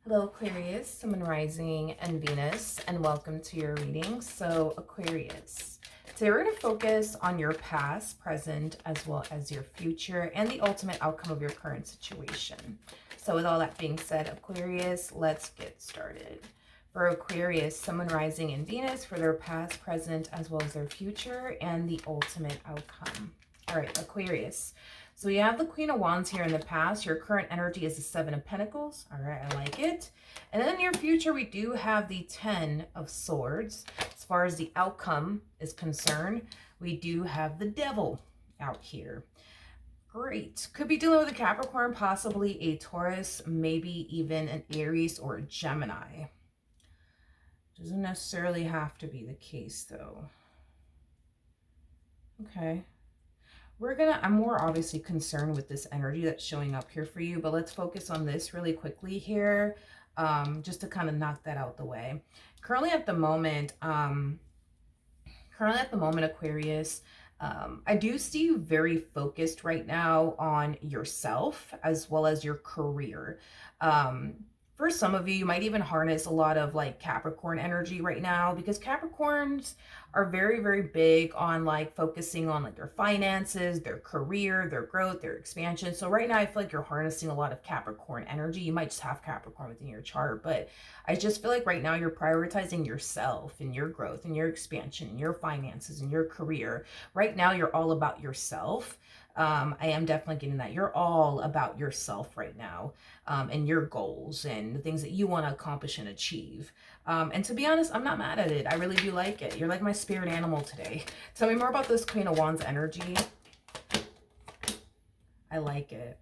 Hello, Aquarius, Sun, Rising, and Venus, and welcome to your reading. So, Aquarius, today we're going to focus on your past, present, as well as your future, and the ultimate outcome of your current situation. So, with all that being said, Aquarius, let's get started. For Aquarius, Sun, Rising, and Venus for their past, present, as well as their future, and the ultimate outcome. All right, Aquarius. So we have the Queen of Wands here in the past. Your current energy is the Seven of Pentacles. All right, I like it. And then in your future, we do have the Ten of Swords. As far as the outcome is concerned, we do have the Devil out here. Great. Could be dealing with a Capricorn, possibly a Taurus, maybe even an Aries or a Gemini. Doesn't necessarily have to be the case, though. Okay. I'm more obviously concerned with this energy that's showing up here for you, but let's focus on this really quickly here, just to kind of knock that out the way. Currently at the moment, Aquarius, I do see you very focused right now on yourself as well as your career. For some of you might even harness a lot of like Capricorn energy right now, because Capricorns are very, very big on like focusing on like their finances, their career, their growth, their expansion. So right now I feel like you're harnessing a lot of Capricorn energy. You might just have Capricorn within your chart, but I just feel like right now you're prioritizing yourself and your growth and your expansion and your finances and your career. Right now you're all about yourself. I am definitely getting that. You're all about yourself right now, and your goals and the things that you want to accomplish and achieve. And to be honest, I'm not mad at it. I really do like it. You're like my spirit animal today. Tell me more about this Queen of Wands energy. I like it.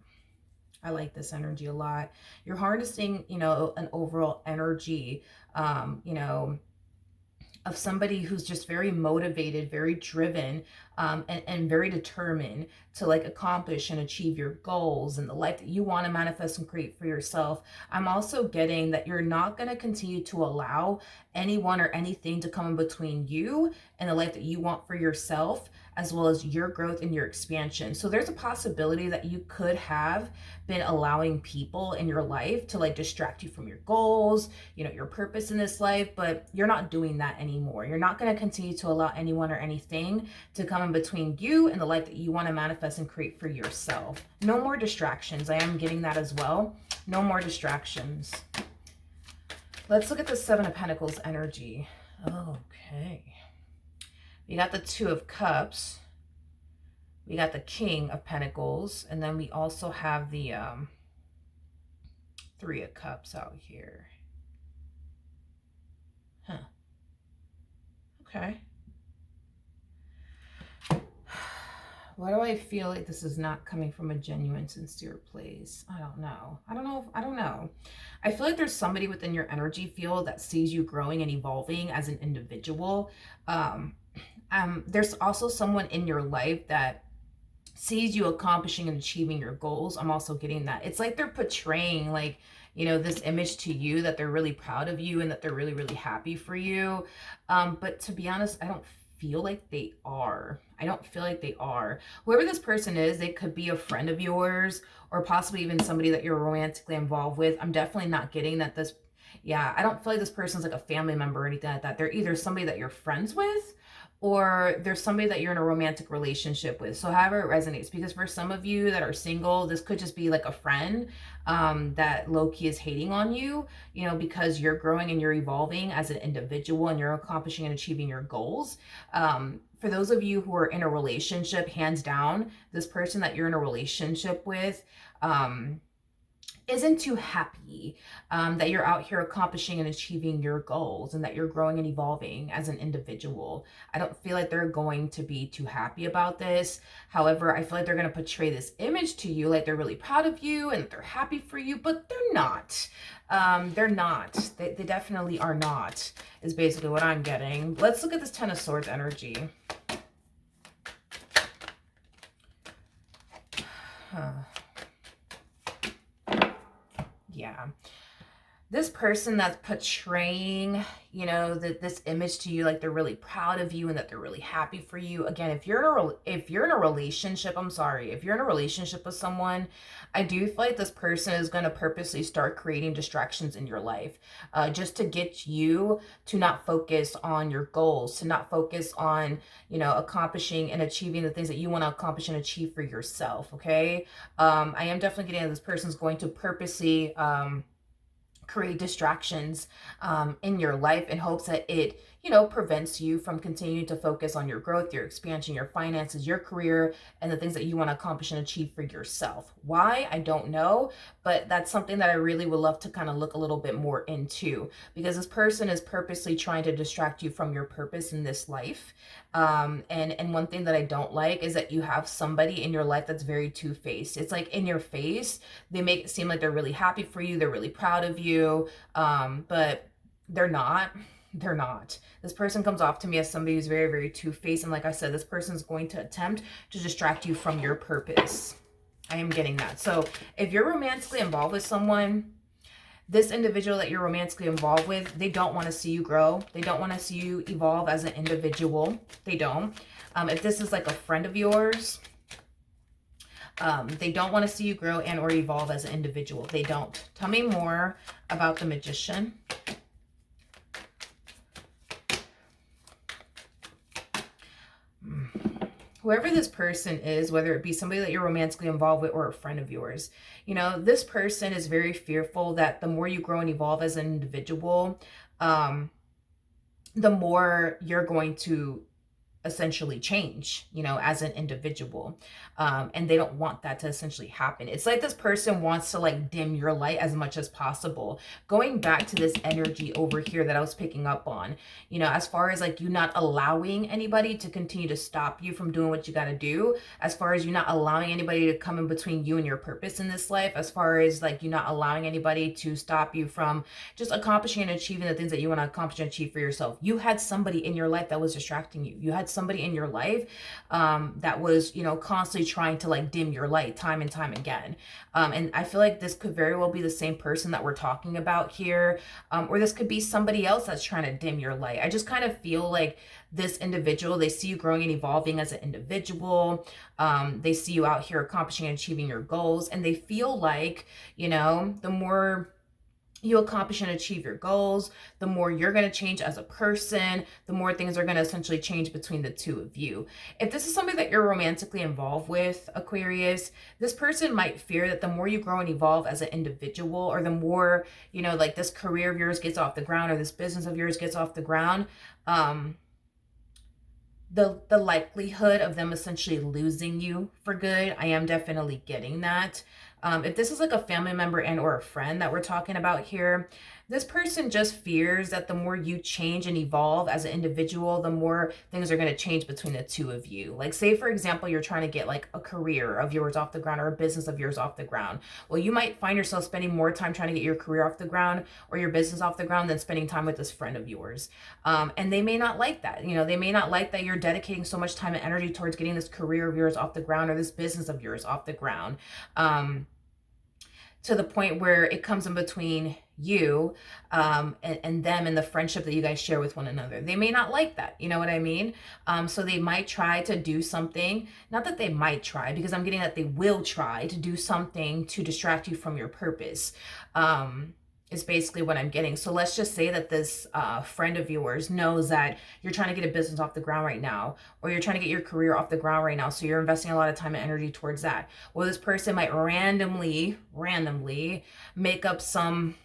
I like this energy a lot. You're harnessing, an overall energy, of somebody who's just very motivated, very driven, and very determined to like accomplish and achieve your goals and the life that you want to manifest and create for yourself. I'm also getting that you're not going to continue to allow anyone or anything to come in between you and the life that you want for yourself, as well as your growth and your expansion. So there's a possibility that you could have been allowing people in your life to like distract you from your goals, your purpose in this life, but you're not doing that anymore. You're not going to continue to allow anyone or anything to come in between you and the life that you want to manifest and create for yourself. No more distractions. I am getting that as well. No more distractions. Let's look at the Seven of Pentacles energy. Okay. We got the Two of Cups. We got the King of Pentacles. And then we also have the Three of Cups out here. Huh. Okay. Why do I feel like this is not coming from a genuine, sincere place? I don't know. I don't know. I feel like there's somebody within your energy field that sees you growing and evolving as an individual. There's also someone in your life that sees you accomplishing and achieving your goals. I'm also getting that. It's like they're portraying like, this image to you, that they're really proud of you and that they're really, really happy for you. But to be honest, I don't feel like they are. I don't feel like they are. Whoever this person is, they could be a friend of yours or possibly even somebody that you're romantically involved with. I'm definitely not getting that I don't feel like this person's like a family member or anything like that. They're either somebody that you're friends with, or there's somebody that you're in a romantic relationship with. So however it resonates, because for some of you that are single, this could just be like a friend that low-key is hating on you, because you're growing and you're evolving as an individual and you're accomplishing and achieving your goals. For those of you who are in a relationship, hands down, this person that you're in a relationship with, isn't too happy that you're out here accomplishing and achieving your goals and that you're growing and evolving as an individual. I don't feel like they're going to be too happy about this. However, I feel like they're going to portray this image to you like they're really proud of you and that they're happy for you, but they're not. They're not. They definitely are not, is basically what I'm getting. Let's look at this Ten of Swords energy. Yeah. This person that's portraying, that this image to you, like they're really proud of you and that they're really happy for you. Again, if you're in a relationship, I'm sorry, if you're in a relationship with someone, I do feel like this person is going to purposely start creating distractions in your life, just to get you to not focus on your goals, to not focus on, accomplishing and achieving the things that you want to accomplish and achieve for yourself. Okay. I am definitely getting that this person's going to purposely, create distractions in your life in hopes that it, prevents you from continuing to focus on your growth, your expansion, your finances, your career, and the things that you want to accomplish and achieve for yourself. Why? I don't know, but that's something that I really would love to kind of look a little bit more into, because this person is purposely trying to distract you from your purpose in this life. And one thing that I don't like is that you have somebody in your life that's very two-faced. It's like in your face, they make it seem like they're really happy for you, they're really proud of you, but they're not. They're not. This person comes off to me as somebody who's very, very two-faced. And like I said, this person is going to attempt to distract you from your purpose. I am getting that. So if you're romantically involved with someone, this individual that you're romantically involved with, they don't want to see you grow. They don't want to see you evolve as an individual. They don't. If this is like a friend of yours, they don't want to see you grow and or evolve as an individual. They don't. Tell me more about the Magician. Whoever this person is, whether it be somebody that you're romantically involved with or a friend of yours, this person is very fearful that the more you grow and evolve as an individual, the more you're going to essentially change, as an individual. And they don't want that to essentially happen. It's like this person wants to like dim your light as much as possible. Going back to this energy over here that I was picking up on, as far as like you not allowing anybody to continue to stop you from doing what you got to do, as far as you not allowing anybody to come in between you and your purpose in this life, as far as like you not allowing anybody to stop you from just accomplishing and achieving the things that you want to accomplish and achieve for yourself. You had somebody in your life that was distracting you. You had somebody in your life that was, constantly trying to like dim your light time and time again. And I feel like this could very well be the same person that we're talking about here. Or this could be somebody else that's trying to dim your light. I just kind of feel like this individual, they see you growing and evolving as an individual. They see you out here accomplishing and achieving your goals. And they feel like, the more you accomplish and achieve your goals, the more you're going to change as a person, the more things are going to essentially change between the two of you. If this is somebody that you're romantically involved with, Aquarius, this person might fear that the more you grow and evolve as an individual, or the more, like this career of yours gets off the ground, or this business of yours gets off the ground, the likelihood of them essentially losing you for good, I am definitely getting that. If this is like a family member and or a friend that we're talking about here, this person just fears that the more you change and evolve as an individual, the more things are going to change between the two of you. Like say, for example, you're trying to get like a career of yours off the ground or a business of yours off the ground. Well, you might find yourself spending more time trying to get your career off the ground or your business off the ground than spending time with this friend of yours. And they may not like that. They may not like that you're dedicating so much time and energy towards getting this career of yours off the ground or this business of yours off the ground. To the point where it comes in between you and them and the friendship that you guys share with one another. They may not like that, you know what I mean? So they might try to do something, not that they might try, because I'm getting that they will try to do something to distract you from your purpose. Is basically what I'm getting. So let's just say that this friend of yours knows that you're trying to get a business off the ground right now, or you're trying to get your career off the ground right now. So you're investing a lot of time and energy towards that. Well, this person might randomly make up some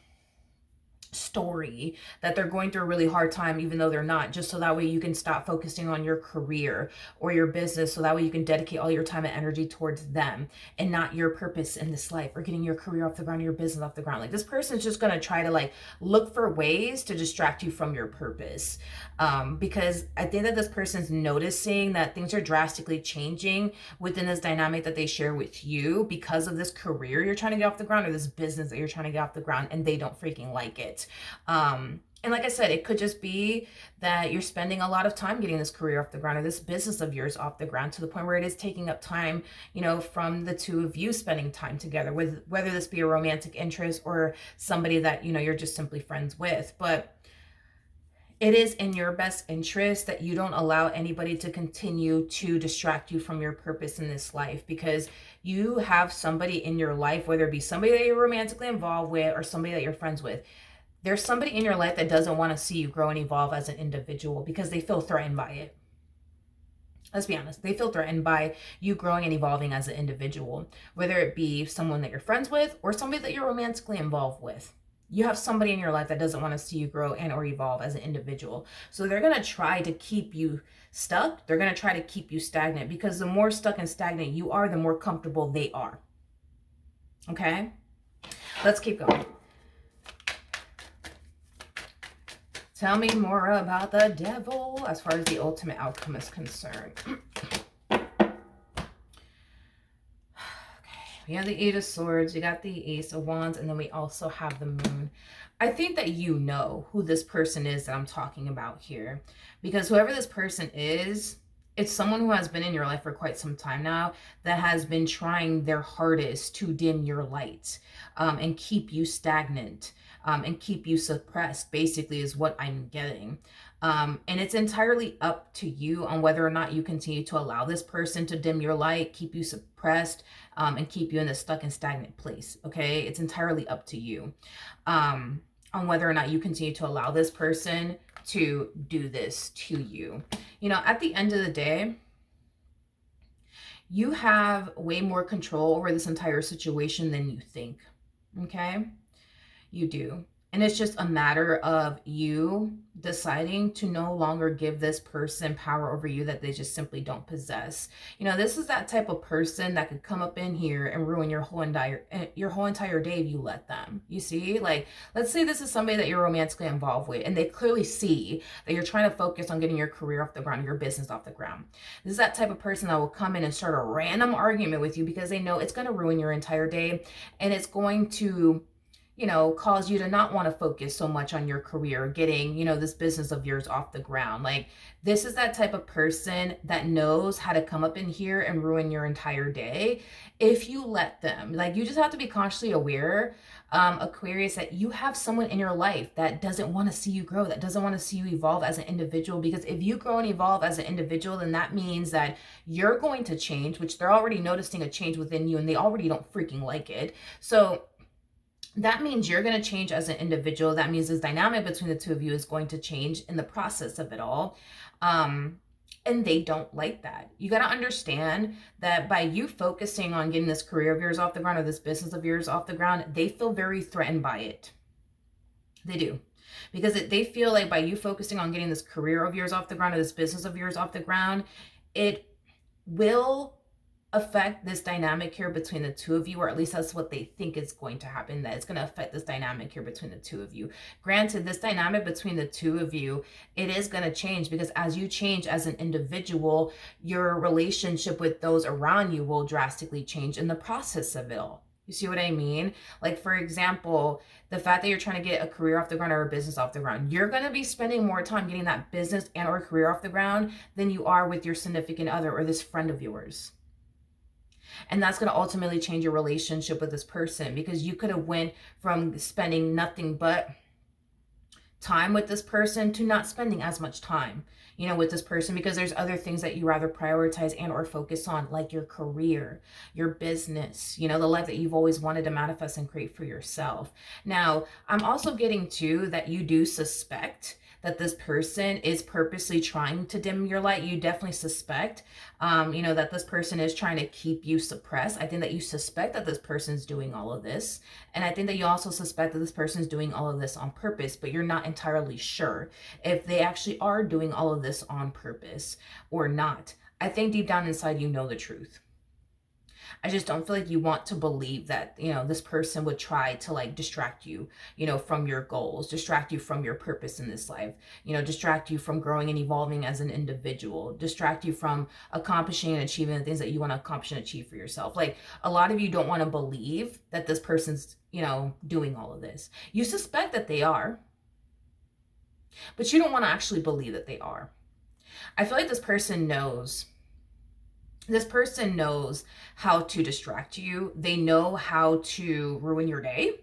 story that they're going through a really hard time, even though they're not, just so that way you can stop focusing on your career or your business, so that way you can dedicate all your time and energy towards them and not your purpose in this life, or getting your career off the ground, your business off the ground. Like this person is just going to try to like look for ways to distract you from your purpose, because I think that this person's noticing that things are drastically changing within this dynamic that they share with you because of this career you're trying to get off the ground or this business that you're trying to get off the ground, and they don't freaking like it. it. And like I said, it could just be that you're spending a lot of time getting this career off the ground or this business of yours off the ground to the point where it is taking up time, from the two of you spending time together, with whether this be a romantic interest or somebody that, you're just simply friends with. But it is in your best interest that you don't allow anybody to continue to distract you from your purpose in this life, because you have somebody in your life, whether it be somebody that you're romantically involved with or somebody that you're friends with. There's somebody in your life that doesn't want to see you grow and evolve as an individual because they feel threatened by it. Let's be honest. They feel threatened by you growing and evolving as an individual, whether it be someone that you're friends with or somebody that you're romantically involved with. You have somebody in your life that doesn't want to see you grow and or evolve as an individual. So they're going to try to keep you stuck. They're going to try to keep you stagnant, because the more stuck and stagnant you are, the more comfortable they are. Okay? Let's keep going. Tell me more about the devil as far as the ultimate outcome is concerned. We have the Eight of Swords, we got the Ace of Wands, and then we also have the Moon. I think that you know who this person is that I'm talking about here, because whoever this person is, it's someone who has been in your life for quite some time now, that has been trying their hardest to dim your light and keep you stagnant and keep you suppressed, basically, is what I'm getting. And it's entirely up to you on whether or not you continue to allow this person to dim your light, keep you suppressed, and keep you in a stuck and stagnant place. Okay, it's entirely up to you on whether or not you continue to allow this person to do this to you. At the end of the day, you have way more control over this entire situation than you think. Okay, you do. And it's just a matter of you deciding to no longer give this person power over you that they just simply don't possess. This is that type of person that could come up in here and ruin your whole entire day if you let them. You see, like, let's say this is somebody that you're romantically involved with, and they clearly see that you're trying to focus on getting your career off the ground, your business off the ground. This is that type of person that will come in and start a random argument with you because they know it's going to ruin your entire day, and it's going to cause you to not want to focus so much on your career, getting, this business of yours off the ground. Like, this is that type of person that knows how to come up in here and ruin your entire day if you let them. Like, you just have to be consciously aware, Aquarius, that you have someone in your life that doesn't want to see you grow, that doesn't want to see you evolve as an individual. Because if you grow and evolve as an individual, then that means that you're going to change, which they're already noticing a change within you, and they already don't freaking like it. So that means you're going to change as an individual. That means this dynamic between the two of you is going to change in the process of it all. And they don't like that. You got to understand that by you focusing on getting this career of yours off the ground or this business of yours off the ground, they feel very threatened by it. They do. Because they feel like by you focusing on getting this career of yours off the ground or this business of yours off the ground, it will affect this dynamic here between the two of you, or at least that's what they think is going to happen, that it's going to affect this dynamic here between the two of you. Granted, this dynamic between the two of you, it is going to change, because as you change as an individual, your relationship with those around you will drastically change in the process of it all. You see what I mean? Like, for example, the fact that you're trying to get a career off the ground or a business off the ground, you're going to be spending more time getting that business and or career off the ground than you are with your significant other or this friend of yours. And that's going to ultimately change your relationship with this person, because you could have went from spending nothing but time with this person to not spending as much time, with this person, because there's other things that you rather prioritize and or focus on, like your career, your business, the life that you've always wanted to manifest and create for yourself. Now, I'm also getting to that you do suspect that this person is purposely trying to dim your light. You definitely suspect, that this person is trying to keep you suppressed. I think that you suspect that this person's doing all of this. And I think that you also suspect that this person's doing all of this on purpose, but you're not entirely sure if they actually are doing all of this on purpose or not. I think deep down inside, you know the truth. I just don't feel like you want to believe that, this person would try to like distract you, from your goals, distract you from your purpose in this life, distract you from growing and evolving as an individual, distract you from accomplishing and achieving the things that you want to accomplish and achieve for yourself. Like, a lot of you don't want to believe that this person's, doing all of this. You suspect that they are, but you don't want to actually believe that they are. I feel like this person knows how to distract you. They know how to ruin your day.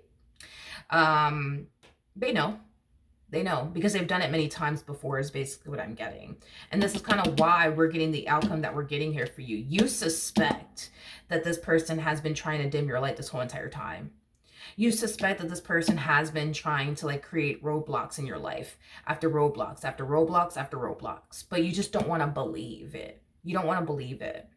They know because they've done it many times before, is basically what I'm getting. And this is kind of why we're getting the outcome that we're getting here for you. You suspect that this person has been trying to dim your light this whole entire time. You suspect that this person has been trying to like create roadblocks in your life, after roadblocks, after roadblocks, after roadblocks. But you just don't want to believe it. You don't want to believe it.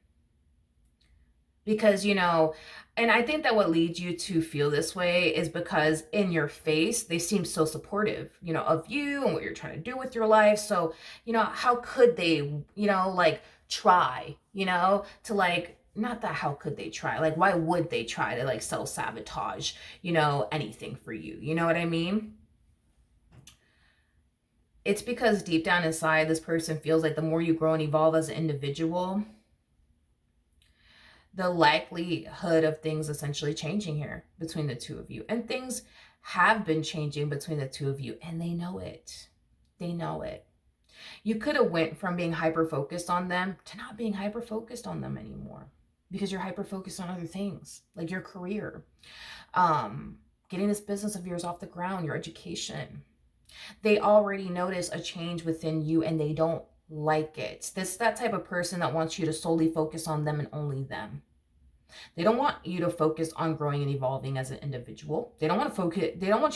Because, and I think that what leads you to feel this way is because in your face, they seem so supportive, of you and what you're trying to do with your life. So, how could they, like try, to like, not that how could they try? Like, why would they try to like self-sabotage, anything for you? You know what I mean? It's because deep down inside, this person feels like the more you grow and evolve as an individual, the likelihood of things essentially changing here between the two of you. And things have been changing between the two of you, and they know it. They know it. You could have went from being hyper-focused on them to not being hyper-focused on them anymore, because you're hyper-focused on other things, like your career, getting this business of yours off the ground, your education. They already notice a change within you, and they don't like it. This is that type of person that wants you to solely focus on them and only them. They don't want you to focus on growing and evolving as an individual. They don't want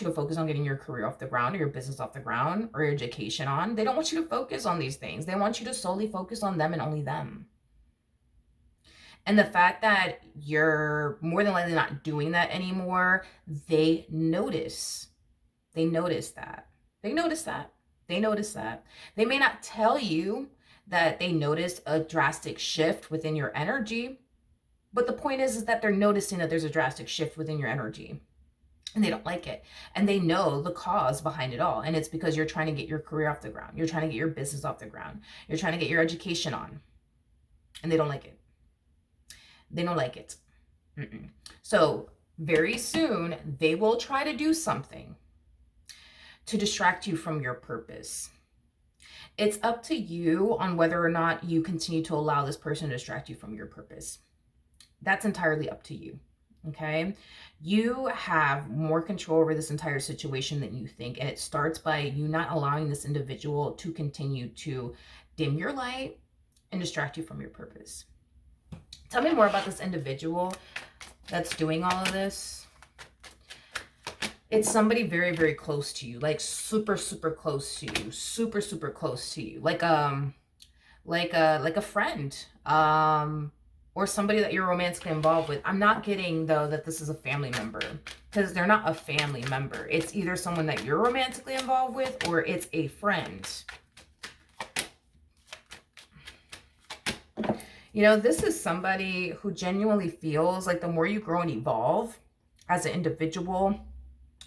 you to focus on getting your career off the ground or your business off the ground or your education on. They don't want you to focus on these things. They want you to solely focus on them and only them. And the fact that you're more than likely not doing that anymore, they notice. They notice that. They notice that. They notice that. They may not tell you that they notice a drastic shift within your energy, but the point is that they're noticing that there's a drastic shift within your energy, and they don't like it. And they know the cause behind it all. And it's because you're trying to get your career off the ground. You're trying to get your business off the ground. You're trying to get your education on, and they don't like it. They don't like it. So very soon they will try to do something to distract you from your purpose. It's up to you on whether or not you continue to allow this person to distract you from your purpose. That's entirely up to you, okay? You have more control over this entire situation than you think, and it starts by you not allowing this individual to continue to dim your light and distract you from your purpose. Tell me more about this individual that's doing all of this. It's somebody very, very close to you, like super, super close to you, super, super close to you, like a friend, or somebody that you're romantically involved with. I'm not getting, though, that this is a family member, because they're not a family member. It's either someone that you're romantically involved with, or it's a friend. This is somebody who genuinely feels like the more you grow and evolve as an individual,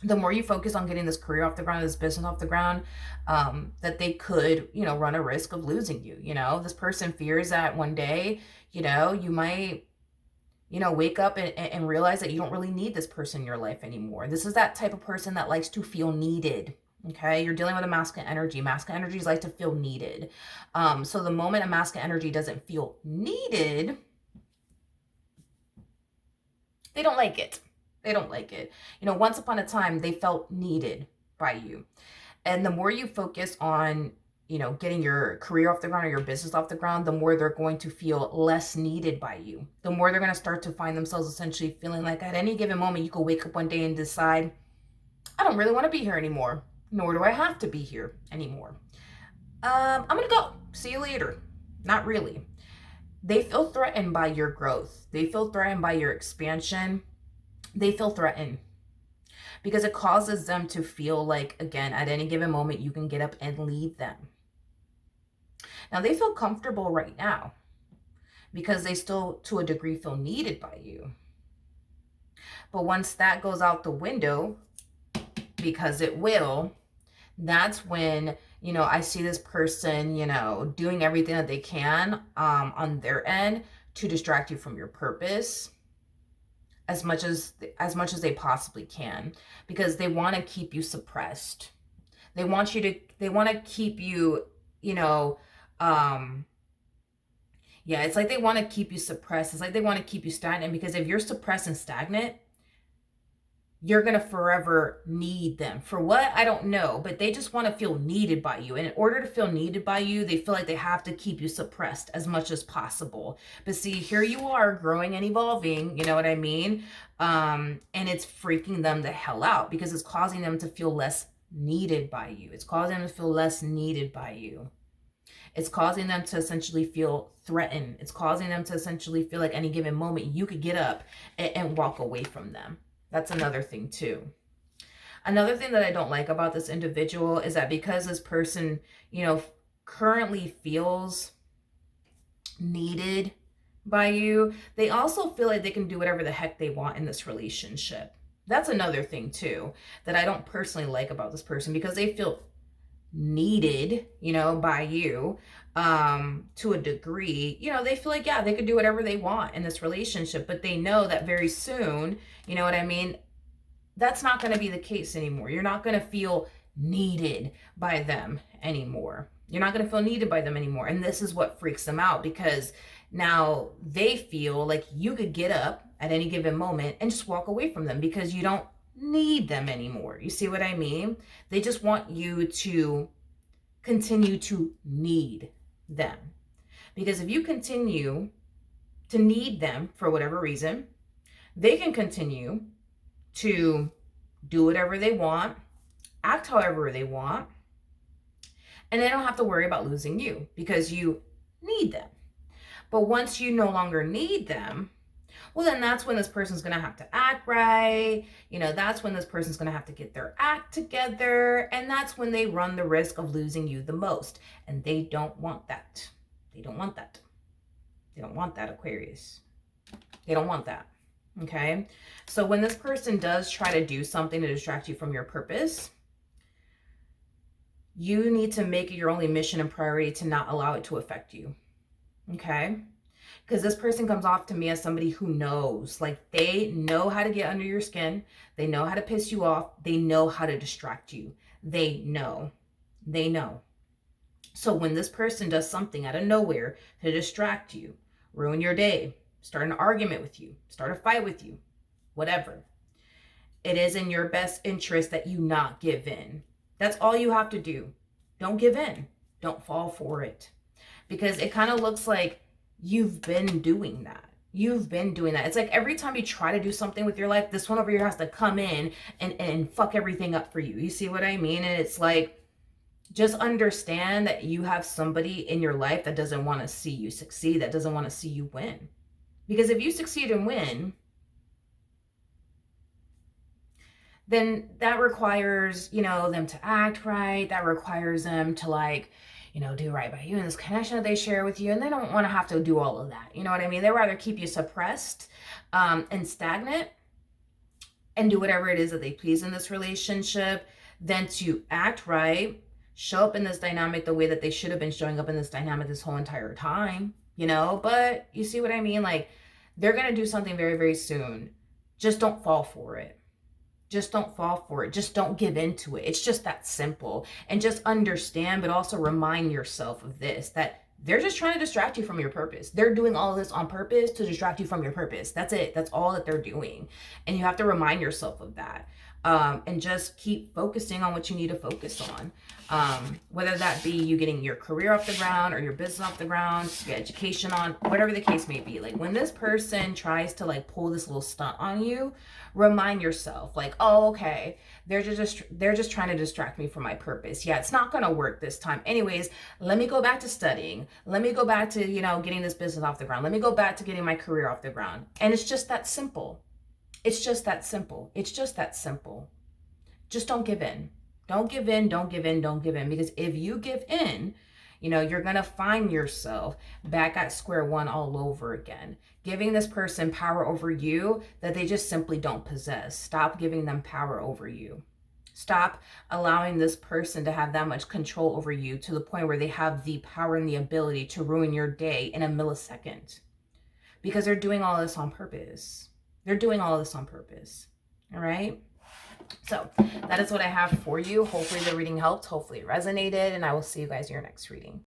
the more you focus on getting this career off the ground, this business off the ground, that they could, run a risk of losing you. This person fears that one day, you might, wake up and realize that you don't really need this person in your life anymore. This is that type of person that likes to feel needed. Okay, you're dealing with a masculine energy. Masculine energies like to feel needed. So the moment a masculine energy doesn't feel needed, they don't like it. They don't like it. Once upon a time, they felt needed by you. And the more you focus on, getting your career off the ground or your business off the ground, the more they're going to feel less needed by you. The more they're going to start to find themselves essentially feeling like at any given moment, you could wake up one day and decide, I don't really want to be here anymore. Nor do I have to be here anymore. I'm going to go. See you later. Not really. They feel threatened by your growth. They feel threatened by your expansion. They feel threatened because it causes them to feel like, again, at any given moment, you can get up and leave them. Now, they feel comfortable right now because they still, to a degree, feel needed by you. But once that goes out the window, because it will, that's when, you know, I see this person, you know, doing everything that they can on their end to distract you from your purpose as much as they possibly can, because they want to keep you suppressed. They want to keep you, you know, yeah, it's like they want to keep you suppressed. It's like they want to keep you stagnant, because if you're suppressed and stagnant, you're going to forever need them. For what? I don't know, but they just want to feel needed by you. And in order to feel needed by you, they feel like they have to keep you suppressed as much as possible. But see, here you are growing and evolving, you know what I mean? And it's freaking them the hell out, because it's causing them to feel less needed by you. It's causing them to feel less needed by you. It's causing them to essentially feel threatened. It's causing them to essentially feel like any given moment you could get up and walk away from them. That's another thing too. Another thing that I don't like about this individual is that because this person, you know, currently feels needed by you, they also feel like they can do whatever the heck they want in this relationship. That's another thing too that I don't personally like about this person, because they feel needed, you know, by you to a degree. You know, they feel like, yeah, they could do whatever they want in this relationship, but they know that very soon, you know what I mean, that's not going to be the case anymore. You're not going to feel needed by them anymore. You're not going to feel needed by them anymore. And this is what freaks them out, because now they feel like you could get up at any given moment and just walk away from them, because you don't need them anymore. You see what I mean? They just want you to continue to need them, because if you continue to need them for whatever reason, they can continue to do whatever they want, act however they want, and they don't have to worry about losing you because you need them. But once you no longer need them, well, then that's when this person's going to have to act right. You know, that's when this person's going to have to get their act together. And that's when they run the risk of losing you the most. And they don't want that. They don't want that. They don't want that, Aquarius. They don't want that. Okay. So when this person does try to do something to distract you from your purpose, you need to make it your only mission and priority to not allow it to affect you. Okay. Because this person comes off to me as somebody who knows, like they know how to get under your skin. They know how to piss you off. They know how to distract you. They know. So when this person does something out of nowhere to distract you, ruin your day, start an argument with you, start a fight with you, whatever, it is in your best interest that you not give in. That's all you have to do. Don't give in. Don't fall for it. Because it kind of looks like you've been doing that. You've been doing that. It's like every time you try to do something with your life, this one over here has to come in and fuck everything up for you. You see what I mean? And it's like, just understand that you have somebody in your life that doesn't want to see you succeed, that doesn't want to see you win. Because if you succeed and win, then that requires, you know, them to act right. That requires them to, like, you know, do right by you and this connection that they share with you. And they don't want to have to do all of that. You know what I mean? They rather keep you suppressed and stagnant and do whatever it is that they please in this relationship than to act right, show up in this dynamic the way that they should have been showing up in this dynamic this whole entire time, you know? But you see what I mean? Like, they're going to do something very, very soon. Just don't fall for it. Just don't fall for it. Just don't give into it. It's just that simple. And just understand, but also remind yourself of this, that they're just trying to distract you from your purpose. They're doing all of this on purpose to distract you from your purpose. That's it. That's all that they're doing. And you have to remind yourself of that. And just keep focusing on what you need to focus on. Whether that be you getting your career off the ground or your business off the ground, your education on, whatever the case may be. Like, when this person tries to, like, pull this little stunt on you, remind yourself, like, oh, okay, they're just trying to distract me from my purpose. Yeah, it's not going to work this time. Anyways, let me go back to studying. Let me go back to, you know, getting this business off the ground. Let me go back to getting my career off the ground. And it's just that simple. It's just that simple. It's just that simple. Just don't give in. Don't give in, don't give in, don't give in. Because if you give in, You know, you're going to find yourself back at square one all over again, giving this person power over you that they just simply don't possess. Stop giving them power over you. Stop allowing this person to have that much control over you to the point where they have the power and the ability to ruin your day in a millisecond. Because they're doing all this on purpose. They're doing all this on purpose. All right? So that is what I have for you. Hopefully the reading helped. Hopefully it resonated. And I will see you guys in your next reading.